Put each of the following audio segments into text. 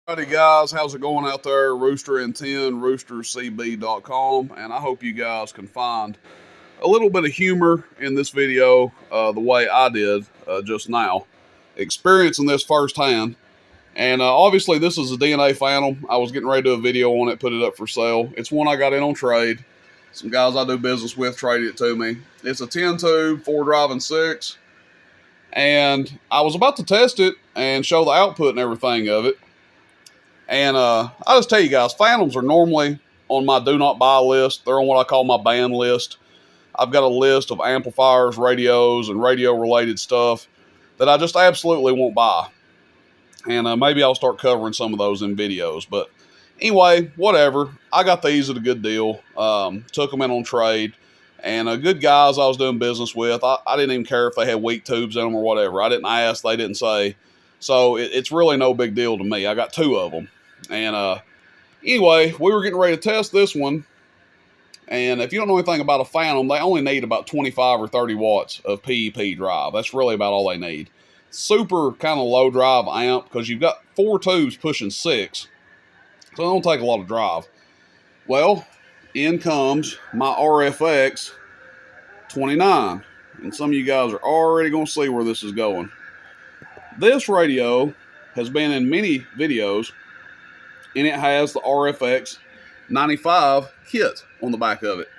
Howdy guys, how's it going out there? Rooster and 10, roostercb.com, and I hope you guys can find a little bit of humor in this video the way I did just now, experiencing this firsthand. And obviously this is a D&A Phantom. I was getting ready to do a video on it, put it up for sale. It's one I got in on trade. Some guys I do business with traded it to me. It's a 10 tube, 4 driving 6, and I was about to test it and show the output and everything of it. And I'll just tell you guys, Phantoms are normally on my do not buy list. They're on what I call my ban list. I've got a list of amplifiers, radios, and radio related stuff that I just absolutely won't buy. And maybe I'll start covering some of those in videos. But anyway, whatever. I got these at a good deal. Took them in on trade. And good guys I was doing business with. I didn't even care if they had weak tubes in them or whatever. I didn't ask. They didn't say. So it's really no big deal to me. I got 2 of them. And anyway, we were getting ready to test this one. And if you don't know anything about a Phantom, they only need about 25 or 30 watts of PEP drive. That's really about all they need. Super kind of low drive amp because you've got 4 tubes pushing 6. So it don't take a lot of drive. Well, in comes my RFX 29. And some of you guys are already going to see where this is going. This radio has been in many videos, and it has the RFX 95 kit on the back of it.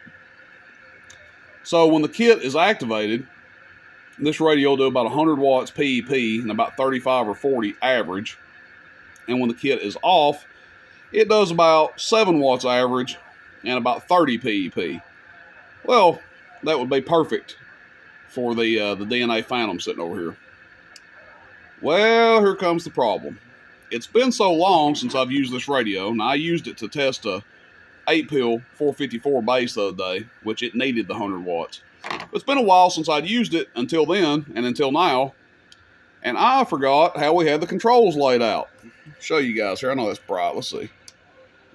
So when the kit is activated, this radio will do about 100 watts PEP and about 35 or 40 average. And when the kit is off, it does about 7 watts average and about 30 PEP. Well, that would be perfect for the D&A Phantom sitting over here. Well, here comes the problem. It's been so long since I've used this radio, and I used it to test a 8-pill 454 bass the other day, which it needed the 100 watts. It's been a while since I'd used it until then and until now, and I forgot how we had the controls laid out. I'll show you guys here. I know that's bright. Let's see.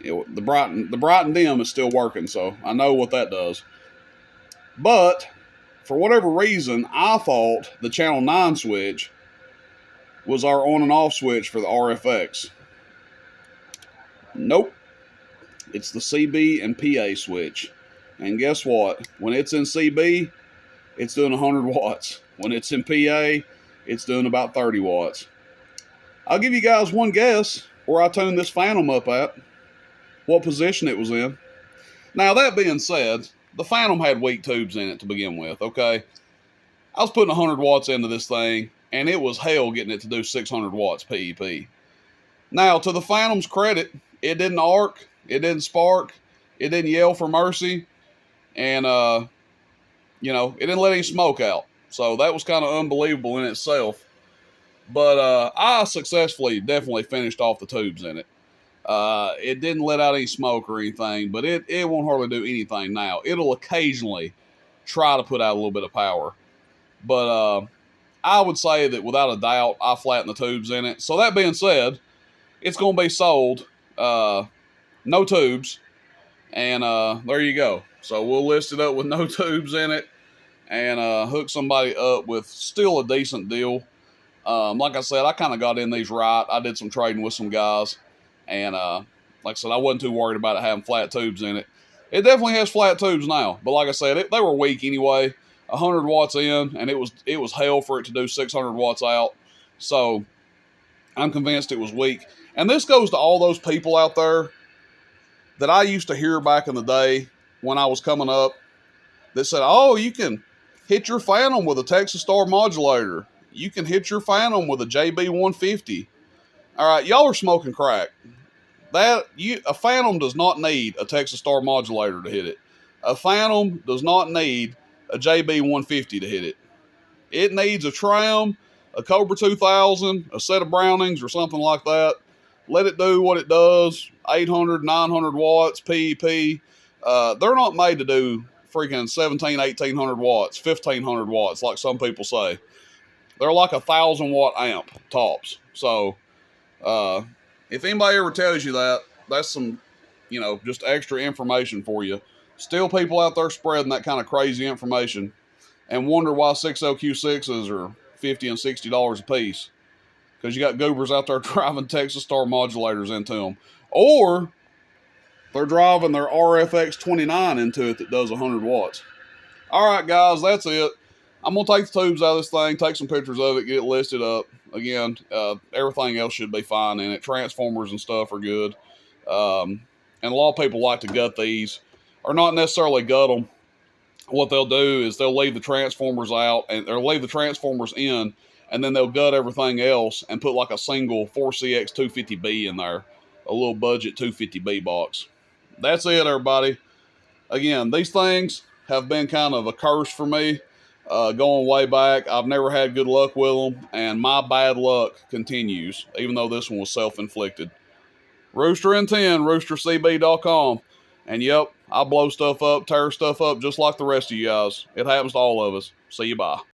The bright and dim is still working, so I know what that does. But for whatever reason, I thought the channel 9 switch was our on and off switch for the RFX. Nope. It's the CB and PA switch. And guess what? When it's in CB, it's doing 100 watts. When it's in PA, it's doing about 30 watts. I'll give you guys one guess where I tuned this Phantom up at, what position it was in. Now, that being said, the Phantom had weak tubes in it to begin with, okay? I was putting 100 watts into this thing, and it was hell getting it to do 600 watts PEP. Now, to the Phantom's credit, it didn't arc, it didn't spark, it didn't yell for mercy, and, it didn't let any smoke out. So that was kind of unbelievable in itself. But I successfully definitely finished off the tubes in it. It didn't let out any smoke or anything, but it won't hardly do anything now. It'll occasionally try to put out a little bit of power. But I would say that without a doubt, I flattened the tubes in it. So that being said, it's going to be sold, no tubes, and there you go. So we'll list it up with no tubes in it and hook somebody up with still a decent deal. Like I said, I kind of got in these right. I did some trading with some guys, and like I said, I wasn't too worried about it having flat tubes in it. It definitely has flat tubes now, but like I said, they were weak anyway. 100 watts in, and it was hell for it to do 600 watts out. So I'm convinced it was weak. And this goes to all those people out there that I used to hear back in the day when I was coming up that said, oh, you can hit your Phantom with a Texas Star modulator. You can hit your Phantom with a JB 150. All right, y'all are smoking crack. A Phantom does not need a Texas Star modulator to hit it. A Phantom does not need a JB 150 to hit it. It needs a tram, a Cobra 2000, a set of Brownings, or something like that. Let it do what it does, 800, 900 watts, PEP. They're not made to do freaking 17, 1800 watts, 1500 watts, like some people say. They're like 1,000 watt amp tops. So, if anybody ever tells you that, that's some, just extra information for you. Still people out there spreading that kind of crazy information and wonder why 6LQ6s are $50 and $60 a piece. because you got goobers out there driving Texas Star modulators into them. Or they're driving their RFX 29 into it that does 100 watts. All right, guys, that's it. I'm going to take the tubes out of this thing, take some pictures of it, get it listed up. Again, everything else should be fine in it. Transformers and stuff are good. And a lot of people like to gut these, or not necessarily gut them. What they'll do is they'll leave the transformers out, or leave the transformers in, and then they'll gut everything else and put like a single 4CX 250B in there, a little budget 250B box. That's it, everybody. Again, these things have been kind of a curse for me going way back. I've never had good luck with them, and my bad luck continues, even though this one was self-inflicted. Rooster and 10, roostercb.com. And yep, I blow stuff up, tear stuff up just like the rest of you guys. It happens to all of us. See you, bye.